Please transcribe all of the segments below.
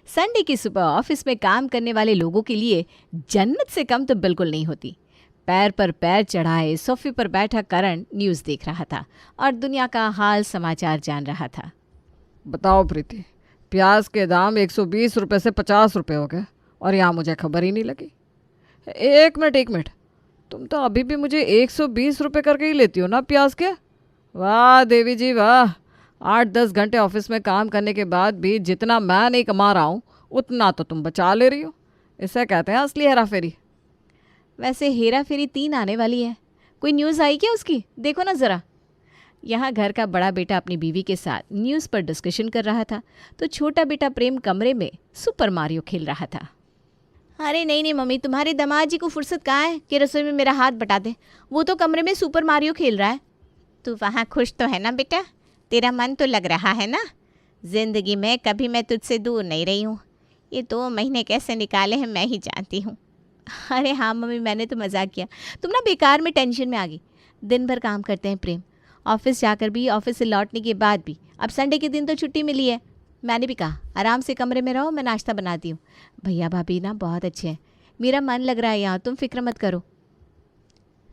Sunday की सुबह office में काम करने वाले लोगों के लिए जन्नत से कम तो बिल्कुल नहीं होती। पैर पर पैर चढ़ाए सोफे पर बैठा करण न्यूज़ देख रहा था और दुनिया का हाल समाचार जान रहा था। बताओ प्रीति, प्याज के दाम 120 रुपये से 50 रुपये हो गए और यहाँ मुझे खबर ही नहीं लगी। एक मिनट, तुम तो अभी भी मुझे 120 रुपये करके ही लेती हो ना प्याज के। वाह देवी जी वाह, 8-10 घंटे ऑफिस में काम करने के बाद भी जितना मैं नहीं कमा रहा हूँ उतना तो तुम बचा ले रही हो। इसे कहते हैं असली हेरा फेरी। वैसे हेरा फेरी 3 आने वाली है। कोई न्यूज़ आई क्या उसकी? देखो ना ज़रा। यहाँ घर का बड़ा बेटा अपनी बीवी के साथ न्यूज़ पर डिस्कशन कर रहा था तो छोटा बेटा प्रेम कमरे में सुपर मारियो खेल रहा था। अरे नहीं मम्मी, तुम्हारे दामाद जी को फुर्सत कहाँ है कि रसोई में मेरा हाथ बटा दे। वो तो कमरे में सुपर मारियो खेल रहा है। तू वहाँ खुश तो है ना बेटा? तेरा मन तो लग रहा है ना? ज़िंदगी में कभी मैं तुझसे दूर नहीं रही हूँ। ये 2 महीने कैसे निकाले हैं मैं ही जानती हूँ। अरे हाँ मम्मी, मैंने तो मजाक किया। तुम ना बेकार में टेंशन में आ गई। दिन भर काम करते हैं प्रेम, ऑफिस जाकर भी, ऑफिस से लौटने के बाद भी। अब संडे के दिन तो छुट्टी मिली है। मैंने भी कहा आराम से कमरे में रहो, मैं नाश्ता बनाती हूँ। भैया भाभी ना बहुत अच्छे हैं, मेरा मन लग रहा है यहाँ, तुम फिक्र मत करो।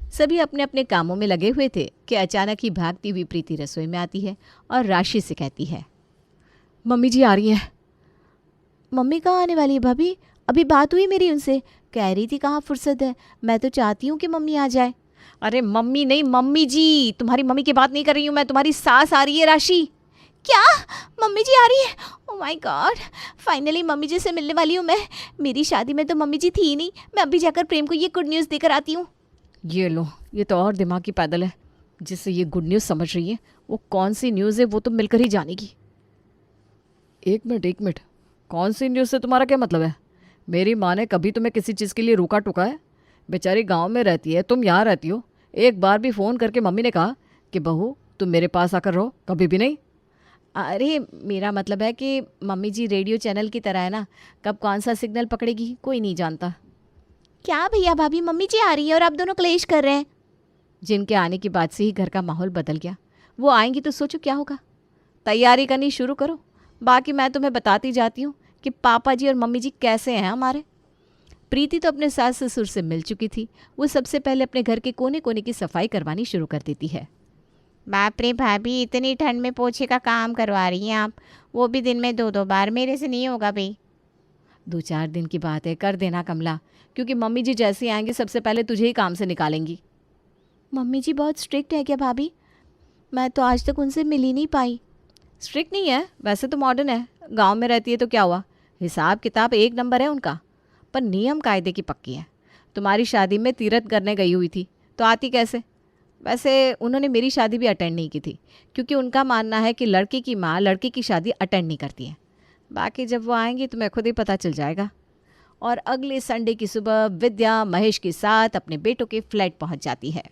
सभी अपने अपने कामों में लगे हुए थे कि अचानक ही भागती हुई प्रीति रसोई में आती है और राशि से कहती है, मम्मी जी आ रही हैं। मम्मी कहाँ आने वाली है भाभी? अभी बात हुई मेरी उनसे, कह रही थी कहाँ फुर्सत है। मैं तो चाहती हूँ कि मम्मी आ जाए। अरे मम्मी नहीं, मम्मी जी। तुम्हारी मम्मी की बात नहीं कर रही हूँ मैं, तुम्हारी सास आ रही है राशि। क्या? मम्मी जी आ रही है? Oh my god, finally mummy ji से मिलने वाली हूँ मैं। मेरी शादी में तो मम्मी जी थी ही नहीं। मैं अभी जाकर प्रेम को ये गुड न्यूज़ देकर आती हूँ। ये लो, ये तो और दिमाग की पैदल है। जिससे ये गुड न्यूज़ समझ रही है वो कौन सी न्यूज़ है वो तो मिलकर ही जानेगी। एक मिनट, कौन सी न्यूज़ से तुम्हारा क्या मतलब है? मेरी माँ ने कभी तुम्हें किसी चीज़ के लिए रोका टोका है? बेचारी गांव में रहती है, तुम यहाँ रहती हो। एक बार भी फ़ोन करके मम्मी ने कहा कि बहू तुम मेरे पास आकर रहो? कभी भी नहीं। अरे मेरा मतलब है कि मम्मी जी रेडियो चैनल की तरह है ना, कब कौन सा सिग्नल पकड़ेगी कोई नहीं जानता। क्या भैया भाभी, मम्मी जी आ रही है और आप दोनों क्लेश कर रहे हैं। जिनके आने की बात से ही घर का माहौल बदल गया। वो आएंगी तो सोचो क्या होगा। तैयारी करनी शुरू करो, बाकी मैं तुम्हें बताती जाती हूँ कि पापा जी और मम्मी जी कैसे हैं हमारे। प्रीति तो अपने सास ससुर से मिल चुकी थी। वो सबसे पहले अपने घर के कोने कोने की सफाई करवानी शुरू कर देती है। बाप रे भाभी, इतनी ठंड में पोछे का काम करवा रही हैं आप, वो भी दिन में 2-2 बार। मेरे से नहीं होगा भाई। 2-4 दिन की बात है, कर देना कमला, क्योंकि मम्मी जी जैसे आएंगे सबसे पहले तुझे ही काम से निकालेंगी। मम्मी जी बहुत स्ट्रिक्ट है क्या भाभी? मैं तो आज तक उनसे मिल ही नहीं पाई। स्ट्रिक्ट नहीं है, वैसे तो मॉडर्न है। गांव में रहती है तो क्या हुआ, हिसाब किताब एक नंबर है उनका, पर नियम कायदे की पक्की है। तुम्हारी शादी में तीरथ करने गई हुई थी तो आती कैसे? वैसे उन्होंने मेरी शादी भी अटेंड नहीं की थी, क्योंकि उनका मानना है कि लड़की की माँ लड़की की शादी अटेंड नहीं करती है। बाकी जब वो आएंगी तुम्हें खुद ही पता चल जाएगा। और अगले संडे की सुबह विद्या महेश के साथ अपने बेटों के फ्लैट पहुंच जाती है।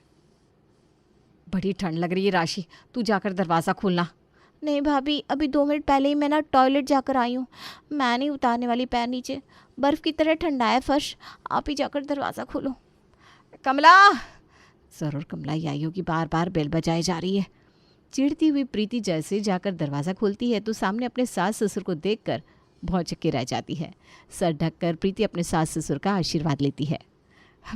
बड़ी ठंड लग रही है राशि, तू जाकर दरवाज़ा खोलना। नहीं भाभी, अभी 2 मिनट पहले ही मैं ना टॉयलेट जाकर आई हूँ। मैं नहीं उतारने वाली पैर नीचे, बर्फ़ की तरह ठंडा है फर्श। आप ही जाकर दरवाज़ा खोलो। कमला! ज़रूर कमला ही आई होगी, बार बार बेल बजाई जा रही है। चिढ़ती हुई प्रीति जैसे जाकर दरवाज़ा खोलती है तो सामने अपने सास ससुर को देखकर भौचक्के रह जाती है। सर ढककर प्रीति अपने सास ससुर का आशीर्वाद लेती है।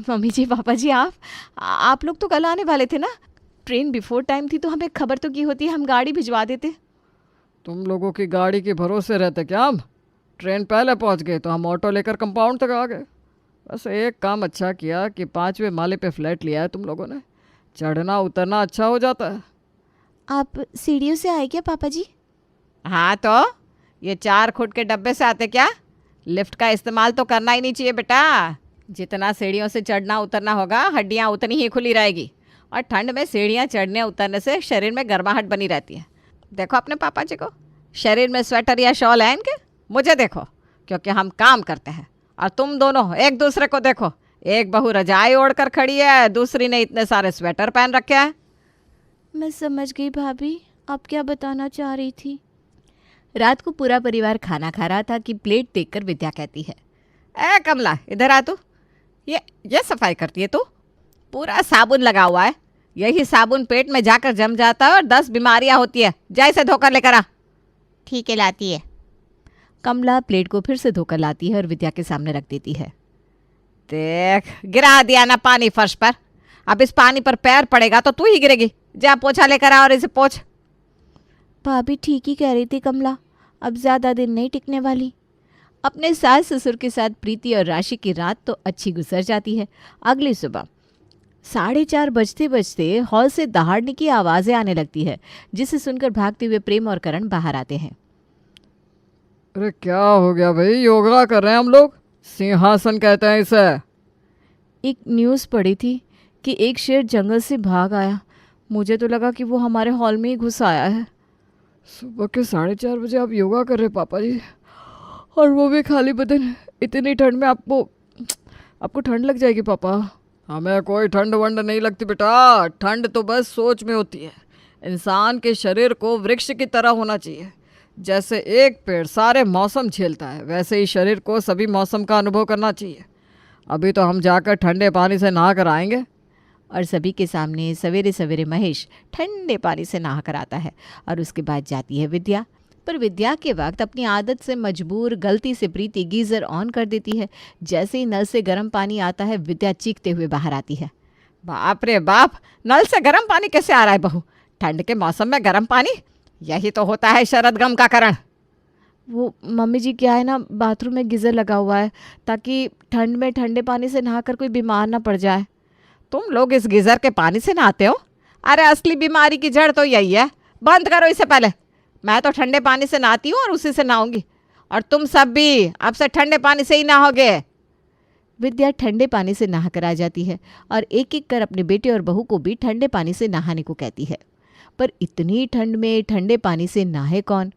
मम्मी जी, पापा जी, आप लोग तो कल आने वाले थे ना? ट्रेन बिफोर टाइम थी तो हमें खबर तो की होती, हम गाड़ी भिजवा देते। तुम लोगों की गाड़ी के भरोसे रहते क्या हम? ट्रेन पहले पहुंच गए तो हम ऑटो लेकर कंपाउंड तक आ गए। बस एक काम अच्छा किया कि 5वें माले पे फ्लैट लिया है तुम लोगों ने। चढ़ना उतरना अच्छा हो जाता है। आप सीढ़ियों से आए क्या पापा जी? हाँ तो ये 4 फुट के डब्बे से आते क्या? लिफ्ट का इस्तेमाल तो करना ही नहीं चाहिए बेटा। जितना सीढ़ियों से चढ़ना उतरना होगा हड्डियाँ उतनी ही खुली रहेगी, और ठंड में सीढ़ियाँ चढ़ने उतरने से शरीर में गर्माहट बनी रहती है। देखो अपने पापा जी को, शरीर में स्वेटर या शॉल है इनके? मुझे देखो, क्योंकि हम काम करते हैं। और तुम दोनों एक दूसरे को देखो, एक बहू रजाई ओढ़ कर खड़ी है, दूसरी ने इतने सारे स्वेटर पहन रखे हैं। मैं समझ गई भाभी, आप क्या बताना चाह रही थी। रात को पूरा परिवार खाना खा रहा था कि प्लेट देखकर विद्या कहती है, ए कमला इधर आ तू। ये सफाई करती है तू? पूरा साबुन लगा हुआ है, यही साबुन पेट में जाकर जम जाता है और 10 बीमारियां होती है। जा इसे धोकर लेकर आ। ठीक है, लाती है। कमला प्लेट को फिर से धोकर लाती है और विद्या के सामने रख देती है। देख, गिरा दिया ना पानी फर्श पर। अब इस पानी पर पैर पड़ेगा तो तू ही गिरेगी। जा पोछा लेकर आ और इसे पोछ। भाभी ठीक ही कह रही थी कमला, अब ज़्यादा दिन नहीं टिकने वाली। अपने सास ससुर के साथ प्रीति और राशि की रात तो अच्छी गुजर जाती है। अगली सुबह 4:30 बजते बजते हॉल से दहाड़ने की आवाज़ें आने लगती है, जिसे सुनकर भागते हुए प्रेम और करण बाहर आते हैं। अरे क्या हो गया भाई, योगा कर रहे हैं हम लोग, सिंहासन कहते हैं इसे। एक न्यूज़ पढ़ी थी कि एक शेर जंगल से भाग आया। मुझे तो लगा कि वो हमारे हॉल में ही घुस आया है। सुबह के 4:30 बजे आप योगा कर रहे पापा जी, और वो भी खाली बदन। इतनी ठंड में आपको ठंड लग जाएगी पापा। हमें कोई ठंड वंड नहीं लगती बेटा, ठंड तो बस सोच में होती है। इंसान के शरीर को वृक्ष की तरह होना चाहिए। जैसे एक पेड़ सारे मौसम झेलता है, वैसे ही शरीर को सभी मौसम का अनुभव करना चाहिए। अभी तो हम जाकर ठंडे पानी से नहा कर आएंगे। और सभी के सामने सवेरे सवेरे महेश ठंडे पानी से नहा कर आता है और उसके बाद जाती है विद्या। पर विद्या के वक्त अपनी आदत से मजबूर गलती से प्रीति गीज़र ऑन कर देती है। जैसे ही नल से गर्म पानी आता है, विद्या चीखते हुए बाहर आती है। बाप रे बाप, नल से गर्म पानी कैसे आ रहा है बहू? ठंड के मौसम में गर्म पानी, यही तो होता है शरद गम का कारण। वो मम्मी जी क्या है ना, बाथरूम में गीज़र लगा हुआ है ताकि ठंड में ठंडे पानी से नहाकर कोई बीमार ना पड़ जाए। तुम लोग इस गीजर के पानी से नहाते हो? अरे असली बीमारी की जड़ तो यही है। बंद करो इसे पहले। मैं तो ठंडे पानी से नहाती हूँ और उसी से नहाऊंगी, और तुम सब भी अब से ठंडे पानी से ही नहाओगे। विद्या ठंडे पानी से नहाकर आ जाती है और एक एक कर अपने बेटे और बहू को भी ठंडे पानी से नहाने को कहती है। पर इतनी ठंड में ठंडे पानी से नहाए कौन?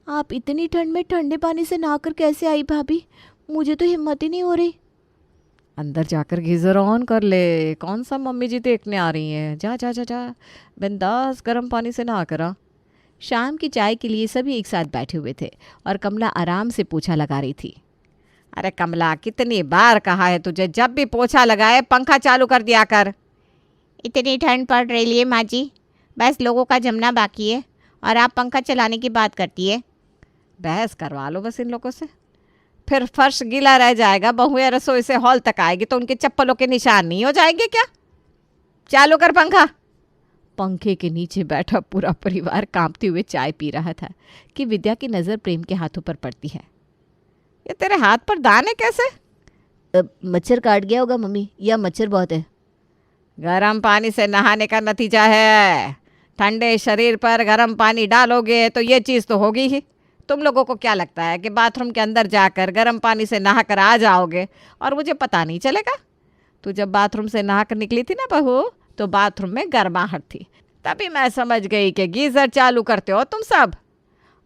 आप इतनी ठंड में ठंडे पानी से नहाकर कैसे आई भाभी? मुझे तो हिम्मत ही नहीं हो रही। अंदर जाकर गीज़र ऑन कर ले। कौन सा मम्मी जी देखने आ रही हैं? जा जा जा जा, बिंदास गर्म पानी से नहा कर आ। शाम की चाय के लिए सभी एक साथ बैठे हुए थे और कमला आराम से पोछा लगा रही थी। अरे कमला, कितनी बार कहा है तुझे, जब भी पोछा लगाए पंखा चालू कर दिया कर। इतनी ठंड पड़ रही है माँ जी, बस लोगों का जमना बाकी है और आप पंखा चलाने की बात करती है। बहस करवा लो बस इन लोगों से, फिर फर्श गीला रह जाएगा। बहुएं रसोई से हॉल तक आएगी तो उनके चप्पलों के निशान नहीं हो जाएंगे क्या? चालू कर पंखा। पंखे के नीचे बैठा पूरा परिवार कांपते हुए चाय पी रहा था कि विद्या की नज़र प्रेम के हाथों पर पड़ती है। ये तेरे हाथ पर दाने कैसे? मच्छर काट गया होगा मम्मी, या मच्छर बहुत है। गर्म पानी से नहाने का नतीजा है। ठंडे शरीर पर गर्म पानी डालोगे तो ये चीज़ तो होगी ही। तुम लोगों को क्या लगता है कि बाथरूम के अंदर जाकर गर्म पानी से नहा कर आ जाओगे और मुझे पता नहीं चलेगा? तू जब बाथरूम से नहा कर निकली थी ना बहू, तो बाथरूम में गर्माहट थी, तभी मैं समझ गई कि गीज़र चालू करते हो तुम सब।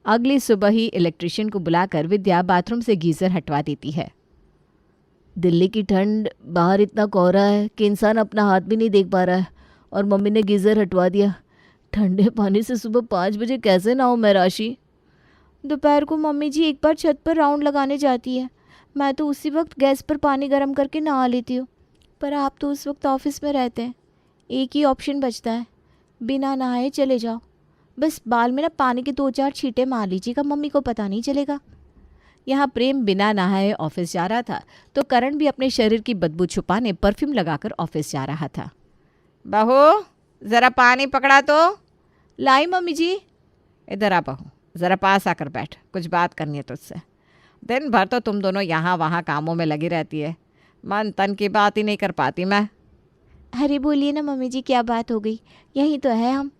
अगली सुबह ही इलेक्ट्रिशियन को बुलाकर विद्या बाथरूम से गीज़र हटवा देती है। दिल्ली की ठंड, बाहर इतना कोहरा है कि इंसान अपना हाथ भी नहीं देख पा रहा है, और मम्मी ने गीज़र हटवा दिया। ठंडे पानी से सुबह 5 बजे कैसे नहाऊं मैं राशि? दोपहर को मम्मी जी एक बार छत पर राउंड लगाने जाती है, मैं तो उसी वक्त गैस पर पानी गर्म करके नहा लेती हूँ। पर आप तो उस वक्त ऑफिस में रहते हैं, एक ही ऑप्शन बचता है, बिना नहाए चले जाओ। बस बाल में ना पानी के 2-4 छींटे मार लीजिएगा, मम्मी को पता नहीं चलेगा। यहाँ प्रेम बिना नहाए ऑफिस जा रहा था तो करण भी अपने शरीर की बदबू छुपाने परफ्यूम लगाकर ऑफिस जा रहा था। बहू, ज़रा पानी पकड़ा तो। लाई मम्मी जी। इधर आ बहू, ज़रा पास आकर बैठ, कुछ बात करनी है तुझसे। दिन भर तो तुम दोनों यहाँ वहाँ कामों में लगी रहती है, मन तन की बात ही नहीं कर पाती मैं। अरे बोलिए ना मम्मी जी, क्या बात हो गई? यहीं तो है हम।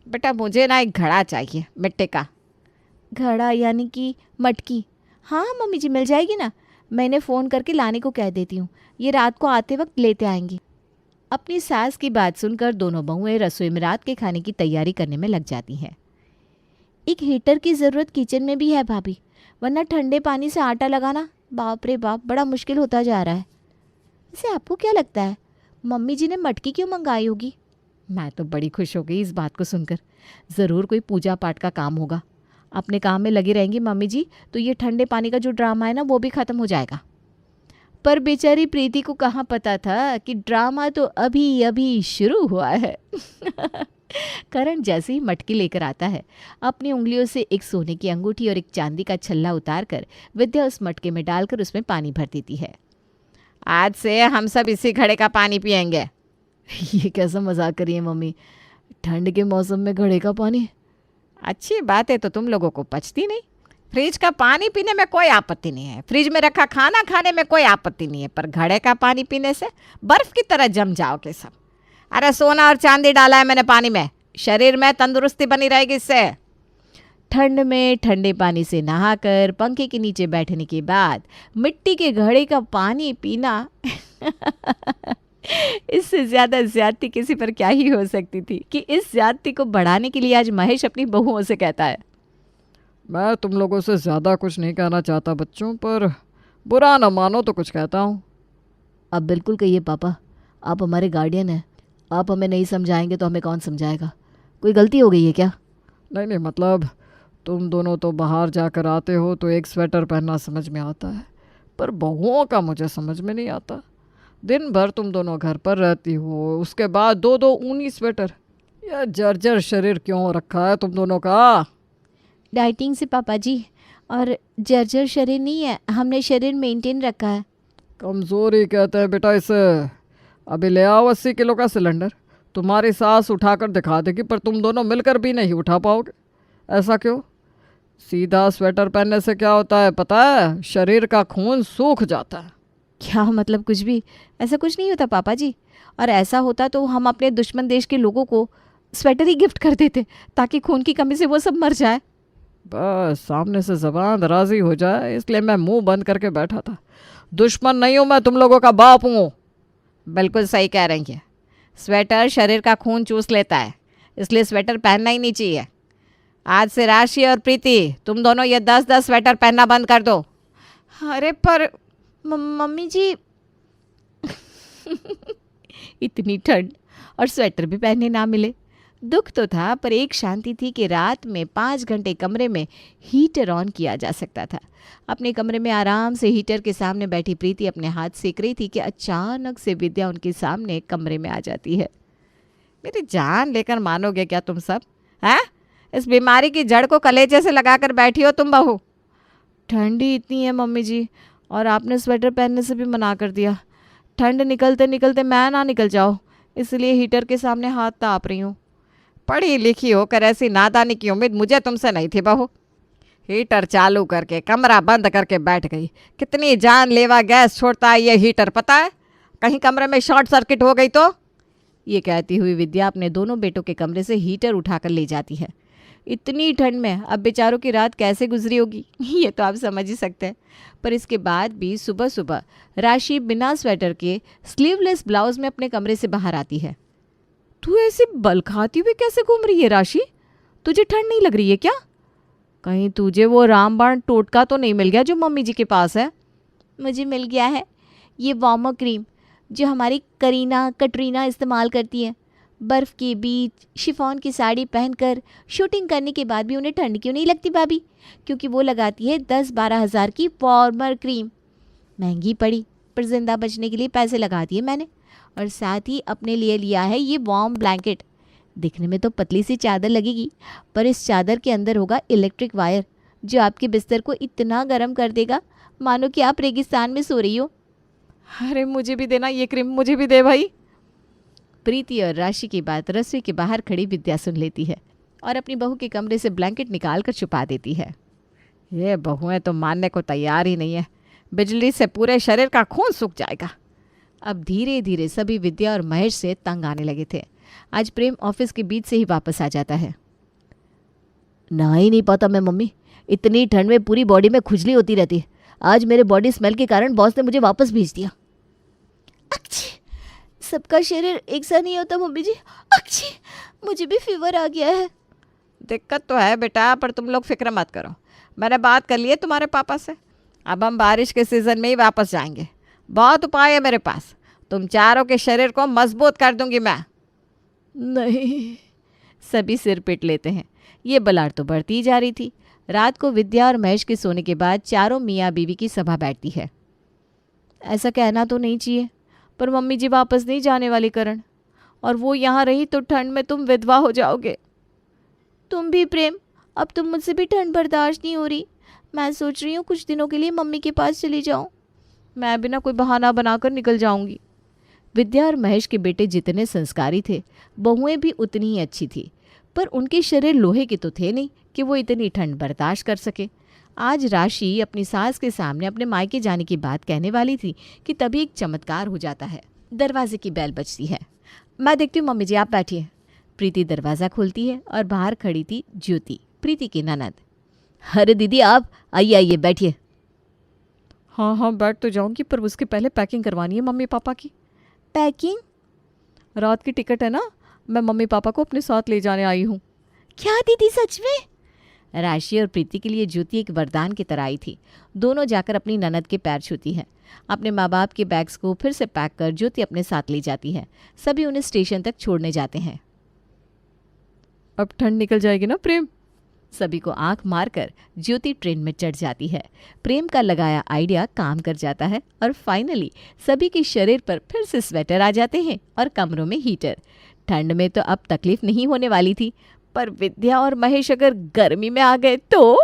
बेटा मुझे ना एक घड़ा चाहिए, मिट्टी का। घड़ा यानी कि मटकी? हाँ मम्मी जी, मिल जाएगी ना, मैंने फ़ोन करके लाने को कह देती हूँ, ये रात को आते वक्त लेते आएंगी। अपनी सास की बात सुनकर दोनों बहुएं रसोई में रात के खाने की तैयारी करने में लग जाती हैं। एक हीटर की ज़रूरत किचन में भी है भाभी, वरना ठंडे पानी से आटा लगाना बाप रे बाप बड़ा मुश्किल होता जा रहा है। वैसे आपको क्या लगता है मम्मी जी ने मटकी क्यों मंगाई होगी? मैं तो बड़ी खुश हो गई इस बात को सुनकर। ज़रूर कोई पूजा पाठ का काम होगा। अपने काम में लगी रहेंगी मम्मी जी तो ये ठंडे पानी का जो ड्रामा है ना वो भी ख़त्म हो जाएगा। पर बेचारी प्रीति को कहाँ पता था कि ड्रामा तो अभी अभी शुरू हुआ है। करण जैसे ही मटकी लेकर आता है, अपनी उंगलियों से एक सोने की अंगूठी और एक चांदी का छल्ला उतारकर विद्या उस मटके में डालकर उसमें पानी भर देती है। आज से हम सब इसी घड़े का पानी पियेंगे। ये कैसा मजाक करी है मम्मी, ठंड के मौसम में घड़े का पानी? अच्छी बात है तो तुम लोगों को पचती नहीं। फ्रिज का पानी पीने में कोई आपत्ति नहीं है, फ्रिज में रखा खाना खाने में कोई आपत्ति नहीं है, पर घड़े का पानी पीने से बर्फ की तरह जम जाओगे सब। अरे सोना और चांदी डाला है मैंने पानी में, शरीर में तंदुरुस्ती बनी रहेगी इससे। ठंड में ठंडे पानी से नहाकर पंखे के नीचे बैठने के बाद मिट्टी के घड़े का पानी पीना इससे ज़्यादा ज्यादती किसी पर क्या ही हो सकती थी कि इस ज्यादती को बढ़ाने के लिए आज महेश अपनी बहुओं से कहता है, मैं तुम लोगों से ज़्यादा कुछ नहीं कहना चाहता बच्चों, पर बुरा न मानो तो कुछ कहता हूँ। अब बिल्कुल कहिए पापा, आप हमारे गार्डियन हैं, आप हमें नहीं समझाएंगे तो हमें कौन समझाएगा? कोई गलती हो गई है क्या? नहीं नहीं, मतलब तुम दोनों तो बाहर जाकर आते हो तो एक स्वेटर पहनना समझ में आता है, पर बहुओं का मुझे समझ में नहीं आता। दिन भर तुम दोनों घर पर रहती हो, उसके बाद दो दो ऊनी स्वेटर। यह जर्जर शरीर क्यों हो रखा है तुम दोनों का? डाइटिंग से पापा जी, और जर्जर शरीर नहीं है, हमने शरीर मेंटेन रखा है। कमज़ोरी कहते हैं बेटा इसे। अभी ले आओ 80 किलो का सिलेंडर, तुम्हारी सास उठाकर दिखा देगी, पर तुम दोनों मिलकर भी नहीं उठा पाओगे। ऐसा क्यों? सीधा स्वेटर पहनने से क्या होता है पता है? शरीर का खून सूख जाता है। क्या मतलब? कुछ भी ऐसा कुछ नहीं होता पापा जी, और ऐसा होता तो हम अपने दुश्मन देश के लोगों को स्वेटर ही गिफ्ट कर देते ताकि खून की कमी से वो सब मर जाए। बस सामने से ज़बान दराजी हो जाए इसलिए मैं मुंह बंद करके बैठा था। दुश्मन नहीं हूँ मैं, तुम लोगों का बाप हूँ। बिल्कुल सही कह रही है, स्वेटर शरीर का खून चूस लेता है, इसलिए स्वेटर पहनना ही नहीं चाहिए। आज से राशि और प्रीति तुम दोनों ये 10-10 स्वेटर पहनना बंद कर दो। अरे पर मम्मी जी इतनी ठंड और स्वेटर भी पहनने ना मिले। दुख तो था, पर एक शांति थी कि रात में 5 घंटे कमरे में हीटर ऑन किया जा सकता था। अपने कमरे में आराम से हीटर के सामने बैठी प्रीति अपने हाथ सेक रही थी कि अचानक से विद्या उनके सामने कमरे में आ जाती है। मेरी जान लेकर मानोगे क्या तुम सब? हैं? इस बीमारी की जड़ को कलेजे से लगाकर बैठी हो तुम बहू। ठंडी इतनी है मम्मी जी, और आपने स्वेटर पहनने से भी मना कर दिया। ठंड निकलते निकलते मैं ना निकल जाओ, इसलिए हीटर के सामने हाथ ताप रही हूँ। पढ़ी लिखी होकर ऐसी नादानी की उम्मीद मुझे तुमसे नहीं थी बहू। हीटर चालू करके कमरा बंद करके बैठ गई। कितनी जानलेवा गैस छोड़ता है ये हीटर पता है? कहीं कमरे में शॉर्ट सर्किट हो गई तो? ये कहती हुई विद्या अपने दोनों बेटों के कमरे से हीटर उठाकर ले जाती है। इतनी ठंड में अब बेचारों की रात कैसे गुजरी होगी ये तो आप समझ ही सकते हैं। पर इसके बाद भी सुबह सुबह राशि बिना स्वेटर के स्लीवलेस ब्लाउज में अपने कमरे से बाहर आती है। तू ऐसे बल खाती हुई कैसे घूम रही है राशि? तुझे ठंड नहीं लग रही है क्या? कहीं तुझे वो रामबाण टोटका तो नहीं मिल गया जो मम्मी जी के पास है? मुझे मिल गया है ये वार्मर क्रीम जो हमारी कटरीना इस्तेमाल करती है। बर्फ़ के बीच शिफॉन की साड़ी पहनकर शूटिंग करने के बाद भी उन्हें ठंड क्यों नहीं लगती भाभी? क्योंकि वो लगाती है 10-12 हज़ार की वार्मर क्रीम। महंगी पड़ी पर जिंदा बचने के लिए पैसे लगा दिए मैंने। और साथ ही अपने लिए लिया है ये वार्म ब्लैंकेट। दिखने में तो पतली सी चादर लगेगी, पर इस चादर के अंदर होगा इलेक्ट्रिक वायर जो आपके बिस्तर को इतना गर्म कर देगा मानो कि आप रेगिस्तान में सो रही हो। अरे मुझे भी देना ये क्रीम, मुझे भी दे भाई। प्रीति और राशि की बात रसोई के बाहर खड़ी विद्या सुन लेती है और अपनी बहू के कमरे से ब्लैंकेट निकाल कर छुपा देती है। ये बहुएं तो मानने को तैयार ही नहीं है, बिजली से पूरे शरीर का खून सूख जाएगा। अब धीरे धीरे सभी विद्या और महेश से तंग आने लगे थे। आज प्रेम ऑफिस के बीच से ही वापस आ जाता है। ना ही नहीं पाता मैं मम्मी, इतनी ठंड में पूरी बॉडी में खुजली होती रहती है। आज मेरे बॉडी स्मेल के कारण बॉस ने मुझे वापस भेज दिया। अच्छी, सबका शरीर एक सा नहीं होता मम्मी जी। अच्छी, मुझे भी फीवर आ गया है। दिक्कत तो है बेटा, पर तुम लोग फिक्र मत करो, मैंने बात कर ली है तुम्हारे पापा से। अब हम बारिश के सीज़न में ही वापस जाएंगे। बहुत उपाय है मेरे पास, तुम चारों के शरीर को मजबूत कर दूंगी मैं। नहीं, सभी सिर पिट लेते हैं। ये बलाट तो बढ़ती ही जा रही थी। रात को विद्या और महेश के सोने के बाद चारों मियाँ बीवी की सभा बैठती है। ऐसा कहना तो नहीं चाहिए, पर मम्मी जी वापस नहीं जाने वाली करण। और वो यहाँ रही तो ठंड में तुम विधवा हो जाओगे। तुम भी प्रेम, अब तुम मुझसे भी ठंड बर्दाश्त नहीं हो रही। मैं सोच रही हूँ कुछ दिनों के लिए मम्मी के पास चली जाऊँ। मैं भी ना कोई बहाना बनाकर निकल जाऊंगी। विद्या और महेश के बेटे जितने संस्कारी थे, बहुएं भी उतनी ही अच्छी थी, पर उनके शरीर लोहे के तो थे नहीं कि वो इतनी ठंड बर्दाश्त कर सके। आज राशि अपनी सास के सामने अपने मायके जाने की बात कहने वाली थी कि तभी एक चमत्कार हो जाता है। दरवाजे की बेल बजती है। मैं देखती हूँ, मम्मी जी आप बैठिए। प्रीति दरवाज़ा खोलती है और बाहर खड़ी थी ज्योति, प्रीति की ननद। अरे दीदी आप आइए आइए बैठिए। हाँ हाँ बैठ तो जाऊंगी, पर उसके पहले पैकिंग करवानी है मम्मी पापा की। पैकिंग? रात की टिकट है ना, मैं मम्मी पापा को अपने साथ ले जाने आई हूँ। क्या दीदी सच में? राशि और प्रीति के लिए ज्योति एक वरदान की तरह आई थी। दोनों जाकर अपनी ननद के पैर छूती है। अपने माँ बाप के बैग्स को फिर से पैक कर ज्योति अपने साथ ले जाती है। सभी उन्हें स्टेशन तक छोड़ने जाते हैं। अब ठंड निकल जाएगी ना प्रेम। सभी को आंख मारकर ज्योति ट्रेन में चढ़ जाती है। प्रेम का लगाया आइडिया काम कर जाता है और फाइनली सभी के शरीर पर फिर से स्वेटर आ जाते हैं और कमरों में हीटर। ठंड में तो अब तकलीफ नहीं होने वाली थी, पर विद्या और महेश अगर गर्मी में आ गए तो